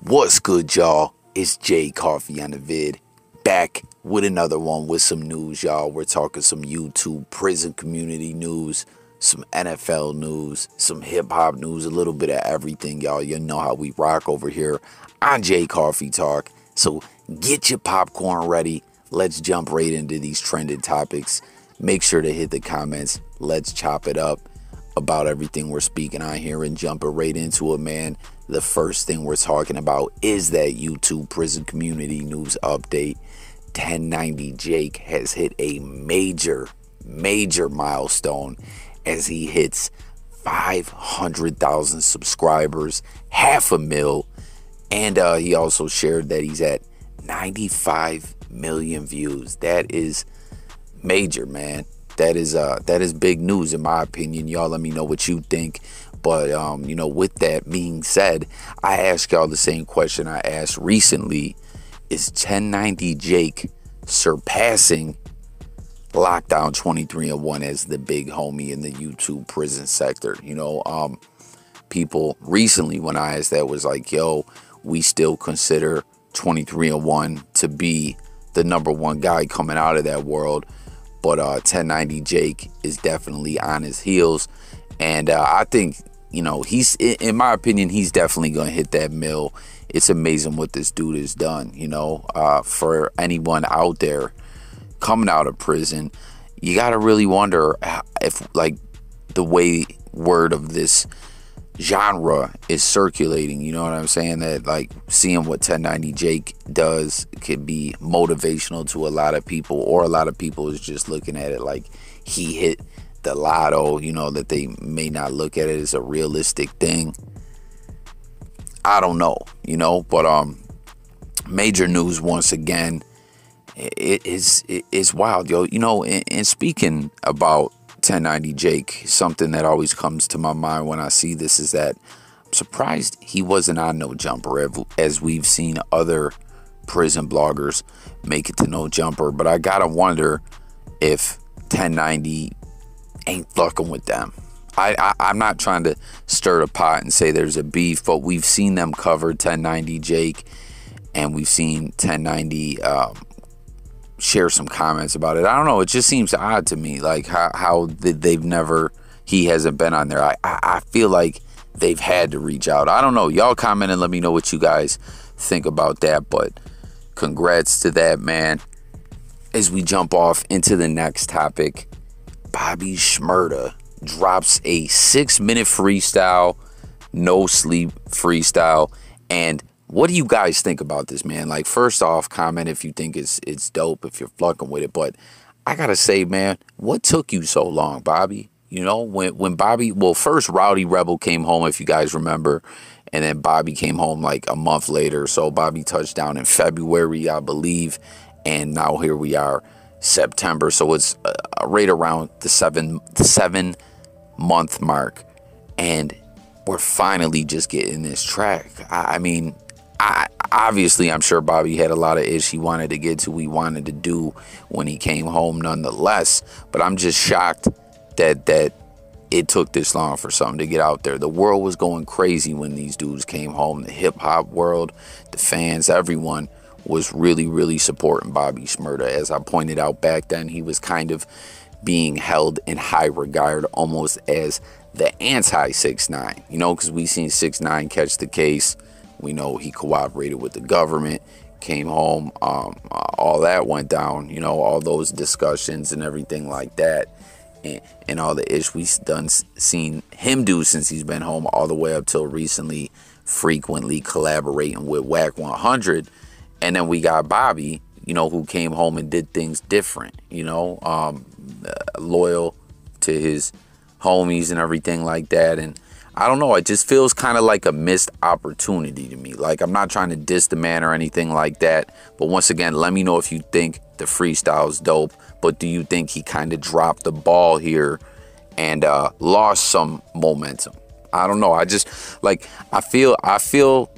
What's good, y'all? It's Jay Coffee on the vid, back with another one with some news, y'all. We're talking some YouTube prison community news, some NFL news, some hip-hop news, a little bit of everything, y'all. You know how we rock over here on Jay Coffee Talk. So get your popcorn ready. Let's jump right into these trending topics. Make sure to hit the comments. Let's chop it up about everything we're speaking on here and jumping right into it, man. The first thing we're talking about is that YouTube prison community news update. 1090 Jake has hit a major milestone as he hits 500,000 subscribers, 500,000, and he also shared that he's at 95 million views. That is major, man. That is big news in my opinion. Y'all let me know what you think. But, with that being said, I ask y'all the same question I asked recently. Is 1090 Jake surpassing Lockdown 23-1 as the big homie in the YouTube prison sector? People recently, when I asked that, was like, yo, we still consider 23-1 to be the number one guy coming out of that world. But 1090 Jake is definitely on his heels. And I think, he's, in my opinion, he's definitely going to hit that mill. It's amazing what this dude has done, for anyone out there coming out of prison. You got to really wonder if, the way word of this genre is circulating, you know what I'm saying? That, seeing what 1090 Jake does could be motivational to a lot of people, or a lot of people is just looking at it like he hit the lotto, that they may not look at it as a realistic thing. I don't know, but major news once again. It's wild, yo. And speaking about 1090 Jake, something that always comes to my mind when I see this is that I'm surprised he wasn't on No Jumper, as we've seen other prison bloggers make it to No Jumper. But I gotta wonder if 1090 ain't fucking with them. I'm not trying to stir the pot and say there's a beef, but we've seen them cover 1090 Jake, and we've seen 1090 share some comments about it. I don't know. It just seems odd to me, how he hasn't been on there. I feel like they've had to reach out. I don't know. Y'all comment and let me know what you guys think about that. But congrats to that, man. As we jump off into the next topic, Bobby Schmurda drops a 6-minute freestyle, no sleep freestyle. And what do you guys think about this, man? First off, comment if you think it's dope, if you're fucking with it. But I gotta say, man, what took you so long, Bobby? When Bobby, first Rowdy Rebel came home, if you guys remember, and then Bobby came home a month later. So Bobby touched down in February, I believe, and now here we are, September. So it's right around the 7-month mark, and we're finally just getting this track. Obviously, I'm sure Bobby had a lot of ish he wanted to get to, he wanted to do when he came home nonetheless. But I'm just shocked that it took this long for something to get out there. The world was going crazy when these dudes came home. The hip-hop world, the fans, everyone was really supporting Bobby Schmurda. As I pointed out back then, he was kind of being held in high regard, almost as the anti-6ix9ine, because we seen 6ix9ine catch the case. We know he cooperated with the government, came home, all that went down, all those discussions and everything like that, and all the ish we seen him do since he's been home, all the way up till recently, frequently collaborating with Whack 100. And then we got Bobby, who came home and did things different, loyal to his homies and everything like that. And I don't know, it just feels kind of like a missed opportunity to me. I'm not trying to diss the man or anything like that, but once again, let me know if you think the freestyle is dope. But do you think he kind of dropped the ball here and lost some momentum? I don't know. I just I feel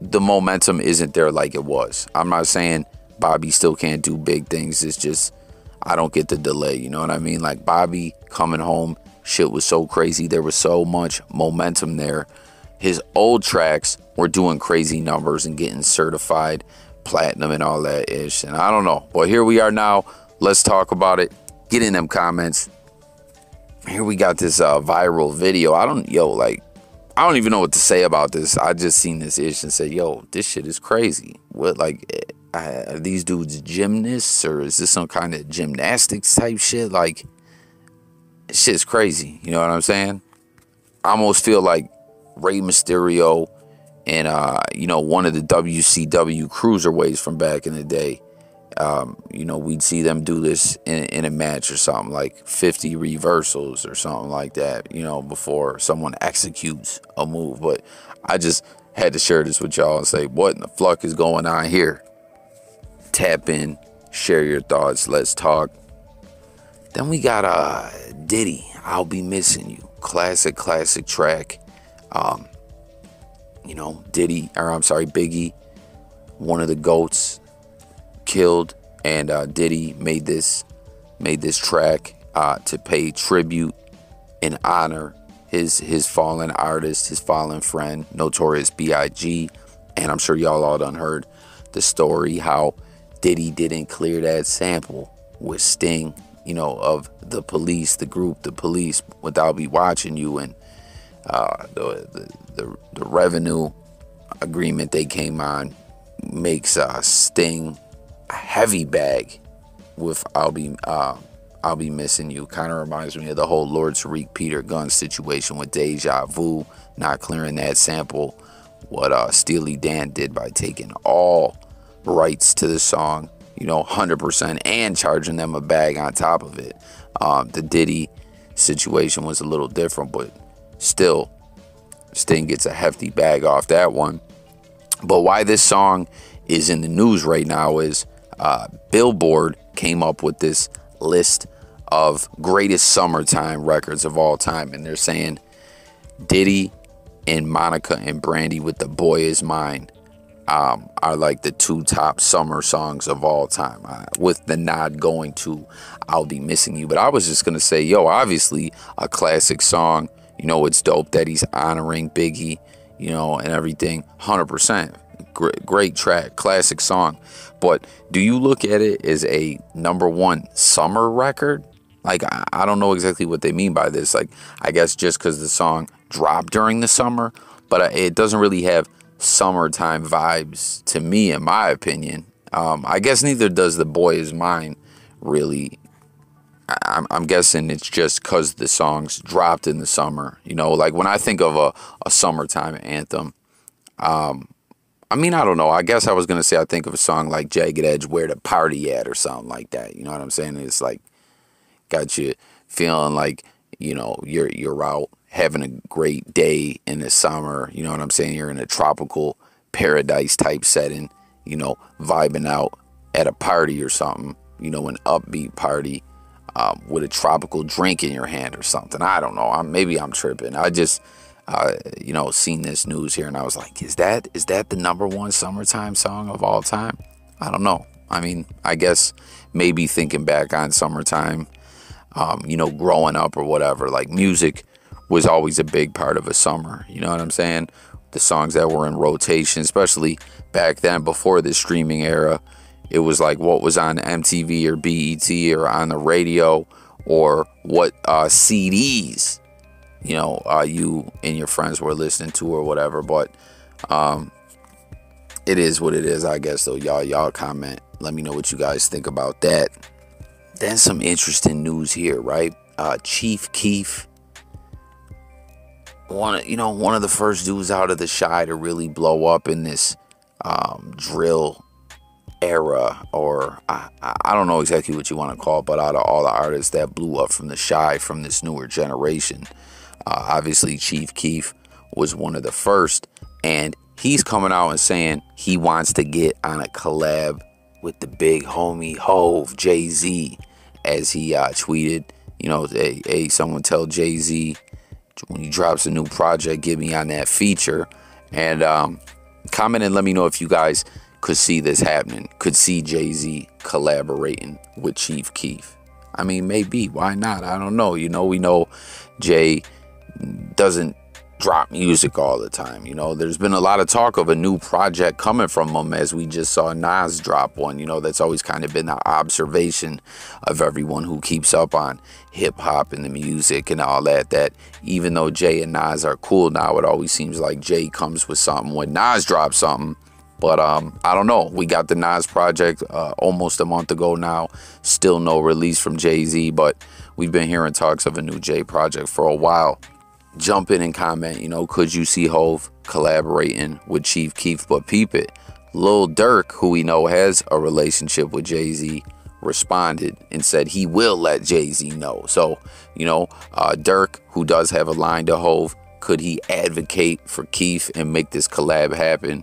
the momentum isn't there like it was. I'm not saying Bobby still can't do big things. It's just I don't get the delay. You know what I mean? Bobby coming home, shit was so crazy. There was so much momentum there. his old tracks were doing crazy numbers and getting certified platinum and all that ish. And I don't know. But here we are now. Let's talk about it. Get in them comments. Here we got this viral video. I don't even know what to say about this. I just seen this ish and said, yo, this shit is crazy. What, like, are these dudes gymnasts, or is this some kind of gymnastics type shit? Like, shit's crazy. You know what I'm saying? I almost feel like Rey Mysterio and, one of the WCW cruiserweights from back in the day. We'd see them do this in a match or something, like 50 reversals or something like that, before someone executes a move. But I just had to share this with y'all and say, what in the fuck is going on here? Tap in, share your thoughts, let's talk. Then we got Diddy, I'll Be Missing You. Classic track. Biggie, one of the GOATs, killed, and Diddy made this track to pay tribute and honor his fallen artist, his fallen friend, Notorious B.I.G. And I'm sure y'all all done heard the story how Diddy didn't clear that sample with Sting, of the police, the group, the police, without me watching you, and the revenue agreement they came on makes Sting a heavy bag with I'll Be Missing You. Kind of reminds me of the whole Lord Tariq Peter Gunn situation with Deja Vu not clearing that sample. What Steely Dan did by taking all rights to the song, 100%, and charging them a bag on top of it. The Diddy situation was a little different, but still, Sting gets a hefty bag off that one. But why this song is in the news right now is Billboard came up with this list of greatest summertime records of all time, and they're saying Diddy and Monica and Brandy with The Boy Is Mine are like the two top summer songs of all time, with the nod going to I'll Be Missing You. But I was just gonna say, obviously a classic song. It's dope that he's honoring Biggie, and everything. 100%. Great track, classic song. But do you look at it as a #1 summer record? Like, I don't know exactly what they mean by this. Like, I guess just because the song dropped during the summer, but it doesn't really have summertime vibes to me, in my opinion. I guess neither does The Boy Is Mine, really. I'm guessing it's just because the songs dropped in the summer. Like when I think of a summertime anthem, I don't know. I guess I was going to say I think of a song like Jagged Edge, Where the Party At, or something like that. You know what I'm saying? It's like got you feeling like, you're out having a great day in the summer. You know what I'm saying? You're in a tropical paradise type setting, vibing out at a party or something, an upbeat party with a tropical drink in your hand or something. I don't know. Maybe I'm tripping. I just, seen this news here and I was like, is that the #1 summertime song of all time? I don't know. I guess maybe thinking back on summertime, growing up or whatever, like music was always a big part of a summer. You know what I'm saying? The songs that were in rotation, especially back then before the streaming era, it was like what was on MTV or BET or on the radio, or what CDs, you and your friends were listening to or whatever. But it is what it is, I guess. So y'all comment. Let me know what you guys think about that. Then some interesting news here, right? Chief Keef, one of the first dudes out of the Shy to really blow up in this drill era, or I don't know exactly what you want to call it, but out of all the artists that blew up from the Shy, from this newer generation, obviously Chief Keef was one of the first, and he's coming out and saying he wants to get on a collab with the big homie Hove, Jay-Z, as he tweeted, hey, someone tell Jay-Z when he drops a new project, get me on that feature. And comment and let me know if you guys could see this happening, could see Jay-Z collaborating with Chief Keef. Maybe, why not? I don't know. We know Jay doesn't drop music all the time. You know, there's been a lot of talk of a new project coming from him, as we just saw Nas drop one. You know, that's always kind of been the observation of everyone who keeps up on hip hop and the music and all that, that even though Jay and Nas are cool now, it always seems like Jay comes with something when Nas drops something. But I don't know. We got the Nas project almost a month ago now. Still no release from Jay-Z, but we've been hearing talks of a new Jay project for a while. Jump in and comment, you know, could you see Hov collaborating with Chief Keef? But peep it, Lil Durk, who we know has a relationship with Jay-Z, responded and said he will let Jay-Z know. So, you know, Durk, who does have a line to Hov, could he advocate for Keef and make this collab happen?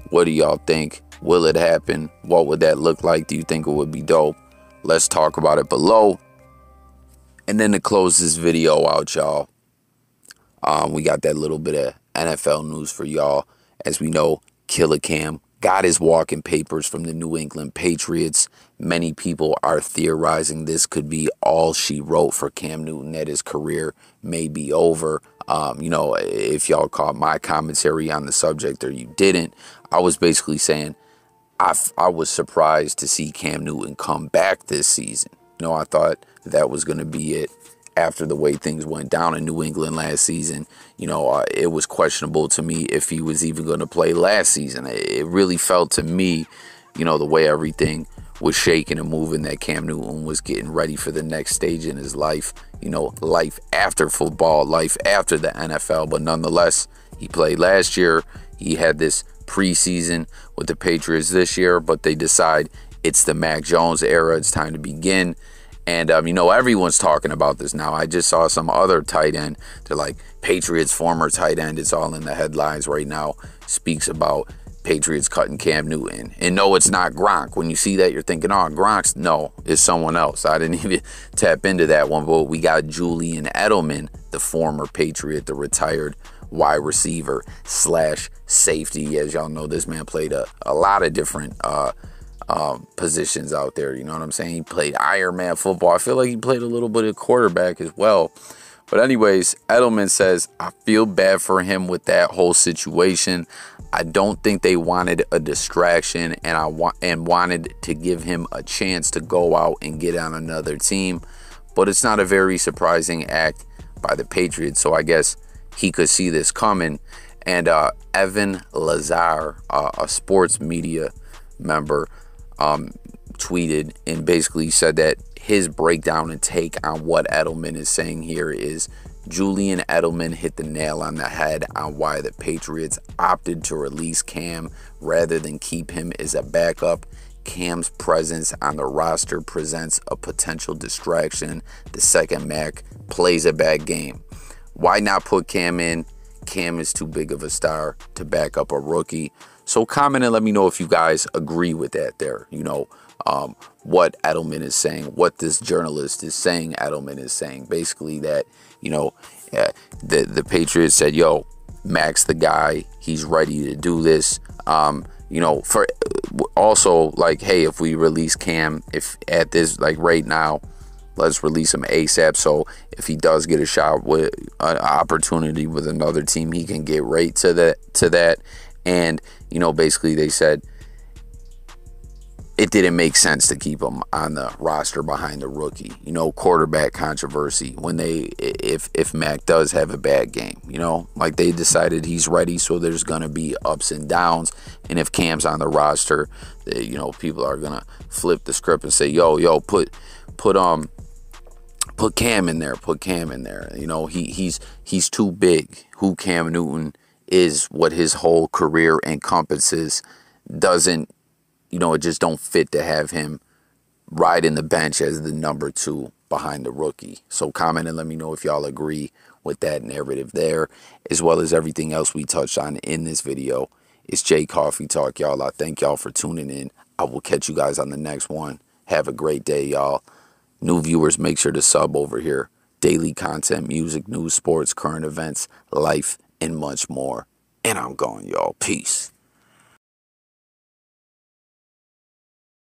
What do y'all think? Will it happen? What would that look like? Do you think it would be dope? Let's talk about it below. And then to close this video out, y'all, we got that little bit of NFL news for y'all. As we know, Killer Cam got his walking papers from the New England Patriots. Many people are theorizing this could be all she wrote for Cam Newton, that his career may be over. You know, if y'all caught my commentary on the subject or you didn't, I was basically saying I was surprised to see Cam Newton come back this season. You know, I thought that was going to be it. After the way things went down in New England last season, you know, it was questionable to me if he was even going to play last season. It really felt to me, you know, the way everything was shaking and moving, that Cam Newton was getting ready for the next stage in his life, you know, life after football, life after the NFL. But nonetheless, he played last year. He had this preseason with the Patriots this year, but they decide it's the Mac Jones era. It's time to begin. And, you know, everyone's talking about this now. I just saw some other tight end. They're like, Patriots former tight end. It's all in the headlines right now. Speaks about Patriots cutting Cam Newton. And no, it's not Gronk. When you see that, you're thinking, oh, Gronk's. No, it's someone else. I didn't even tap into that one. But we got Julian Edelman, the former Patriot, the retired wide receiver slash safety. As y'all know, this man played a lot of different positions out there. You know what I'm saying? He played Iron Man football. I feel like he played a little bit of quarterback as well. But anyways, Edelman says, I feel bad for him with that whole situation. I don't think they wanted a distraction, and wanted to give him a chance to go out and get on another team. But it's not a very surprising act by the Patriots. So I guess he could see this coming. And Evan Lazar, a sports media member, tweeted and basically said that his breakdown and take on what Edelman is saying here is Julian Edelman hit the nail on the head on why the Patriots opted to release Cam rather than keep him as a backup. Cam's presence on the roster presents a potential distraction the second Mac plays a bad game. Why not put Cam in? Cam is too big of a star to back up a rookie. So comment and let me know if you guys agree with that there. You know, what Edelman is saying, what this journalist is saying Edelman is saying. Basically that, you know, the Patriots said, yo, Mac's the guy. He's ready to do this. You know, for also like, hey, if we release Cam, if at this, like right now, let's release him ASAP. So if he does get a shot with an opportunity with another team, he can get right to that. And, you know, basically they said it didn't make sense to keep him on the roster behind the rookie. You know, quarterback controversy when if Mac does have a bad game, you know, like they decided he's ready. So there's going to be ups and downs. And if Cam's on the roster, you know, people are going to flip the script and say, yo, put Cam in there, put Cam in there. You know, he's too big. Who Cam Newton is, what his whole career encompasses, doesn't, you know, it just don't fit to have him riding the bench as the number 2 behind the rookie. So comment and let me know if y'all agree with that narrative there, as well as everything else we touched on in this video. It's Jay Coffee Talk, y'all. I thank y'all for tuning in. I will catch you guys on the next one. Have a great day, y'all. New viewers, make sure to sub over here. Daily content, music, news, sports, current events, life, and much more. And I'm gone, y'all. Peace.